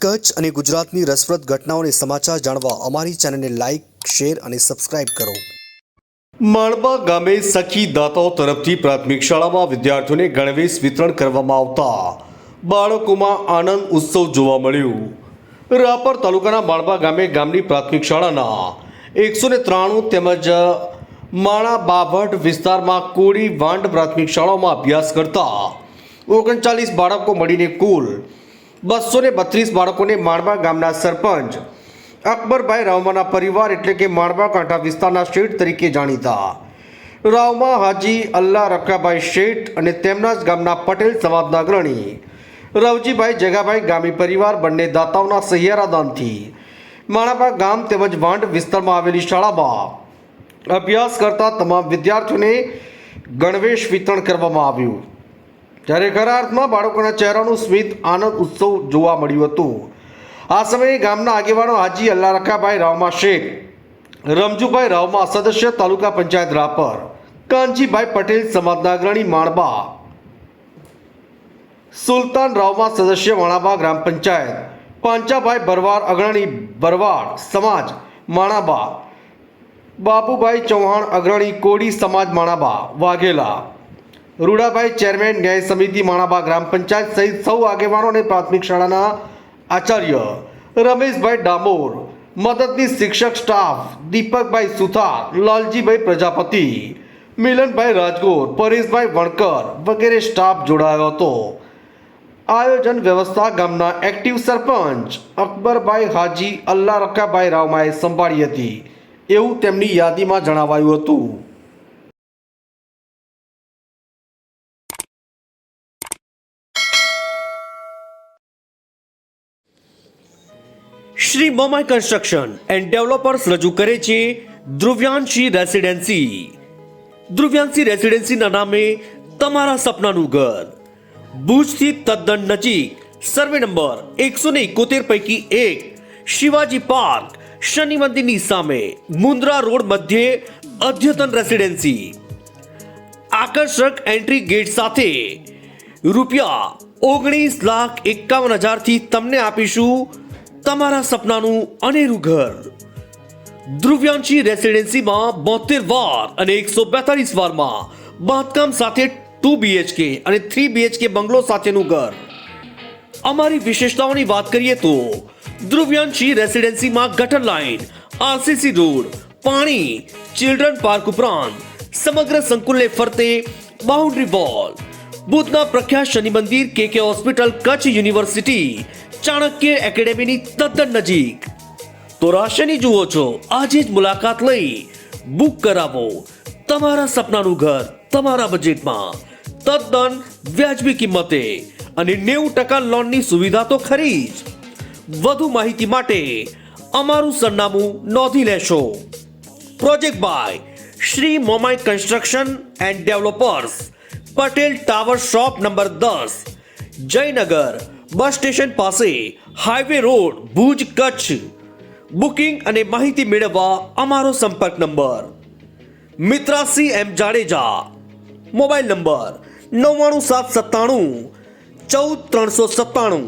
કચ્છ અને ગુજરાતની રસપ્રદ ઘટનાઓને સમાચાર જાણવા અમારી ચેનલને લાઇક, શેર અને સબસ્ક્રાઇબ કરો. માણબા ગામે સખી દાતાઓ તરફથી પ્રાથમિક શાળામાં વિદ્યાર્થીઓને ગણવેશ વિતરણ કરવામાં આવતા બાળકોમાં આનંદ ઉત્સવ જોવા મળ્યો. રાપર તાલુકાના માણબા ગામે ગામની પ્રાથમિક શાળાના 193 તેમજ માણા બાભટ વિસ્તારમાં કોડી વાંડ પ્રાથમિક શાળાઓમાં અભ્યાસ કરતા 39 બાળકો મળીને કુલ 232 બાળકોને માણબા ગામના સરપંચ અકબરભાઈ રાવમાના પરિવાર એટલે કે માણબા કાંઠા વિસ્તારના શેઠ તરીકે જાણીતા રાવમા હાજી અલ્લા રકાભાઈ શેઠ અને તેમના જ ગામના પટેલ સમાજના અગ્રણી રવજીભાઈ જગાભાઈ ગામી પરિવાર બંને દાતાઓના સહિયારા દાનથી માણબા ગામ તેમજ વાંડ વિસ્તારમાં આવેલી શાળામાં અભ્યાસ કરતા તમામ વિદ્યાર્થીઓને ગણવેશ વિતરણ કરવામાં આવ્યું. જ્યારે ખરા અર્થમાં બાળકોના ચહેરાનું સ્મિત આનંદ ઉત્સવ જોવા મળ્યું હતું. આ સમયે ગામના આગેવાનો હાજી અલ્લા રકાભાઈ રાવમા શેખ, રમજુભાઈ રાવમા સદસ્ય તાલુકા પંચાયત રાપર, કાનજીભાઈ પટેલ સમાજના અગ્રણી માણબા, સુલતાન રાવમા સદસ્ય માણાબા ગ્રામ પંચાયત, પાંચાભાઈ ભરવાડ અગ્રણી ભરવાડ સમાજ માણાબા, બાબુભાઈ ચૌહાણ અગ્રણી કોડી સમાજ માણાબા વાઘેલા, રૂડાભાઈ ચેરમેન ન્યાય સમિતિ માણાબા ગ્રામ પંચાયત સહિત સૌ આગેવાનો અને પ્રાથમિક શાળાના આચાર્ય રમેશભાઈ ડામોર, મદદની શિક્ષક સ્ટાફ દીપકભાઈ સુથાર, લાલજીભાઈ પ્રજાપતિ, મિલનભાઈ રાજગોર, પરેશભાઈ વણકર વગેરે સ્ટાફ જોડાયો હતો. આયોજન વ્યવસ્થા ગામના એક્ટિવ સરપંચ અકબરભાઈ હાજી અલ્લા રકાભાઈ રાવમાએ સંભાળી હતી એવું તેમની યાદીમાં જણાવાયું હતું. Shri Momai construction and developers રજૂ કરે છે ધ્રુવ્યાંશી રેસિડેન્સી. ધ્રુવ્યાંશી રેસિડેન્સીના નામે તમારા સપનાનું ઘર ભુજથી તદ્દન નજીક, સર્વે નંબર 171 પૈકી 1, શિવાજી પાર્ક, શનિ મંદિરની સામે, મુન્દ્રા રોડ મધ્યે અદ્યતન રેસિડેન્સી. આકર્ષક એન્ટ્રી ગેટ સાથે ₹19,51,000 થી તમને આપીશું તમારા સપનાનું અનેરું ઘર. ધ્રુવ્યાંશી રેસિડેન્સીમાં 72 વાર અને 142 વારમાં બાંધકામ સાથે 2 BHK અને 3 BHK બંગલો સાથેનું ઘર. અમારી વિશેષતાઓની વાત કરીએ તો ધ્રુવ્યાંશી રેસિડેન્સીમાં ગટર લાઇન, RCC રોડ, પાણી, ચિલ્ડ્રન પાર્ક ઉપરાંત સમગ્ર સંકુલને ફરતે બાઉન્ડ્રી વોલ, ભુજના પ્રખ્યાત શનિ મંદિર, KK hospital, Kutch university, Chanakya એકેડેમીની તદ્દન નજીક. તો રાશિની જુઓ છો, આજે જ મુલાકાત લઈ બુક કરાવો તમારા સપનાનું ઘર તમારા બજેટમાં, તદ્દન વ્યાજબી કિંમતે અને 90% લોનની સુવિધા તો ખરી જ. વધુ માહિતી માટે અમારું સરનામું નોંધી લેશો. Project by Shri Momai construction and developers, Patel tower shop number 10, Jaynagar bus station પાસે, highway road, Bhuj, Kutch. Booking અને માહિતી મેળવવા અમારો સંપર્ક નંબર મિત્રાસી M જાડેજા, મોબાઈલ નંબર 99 797 14 397.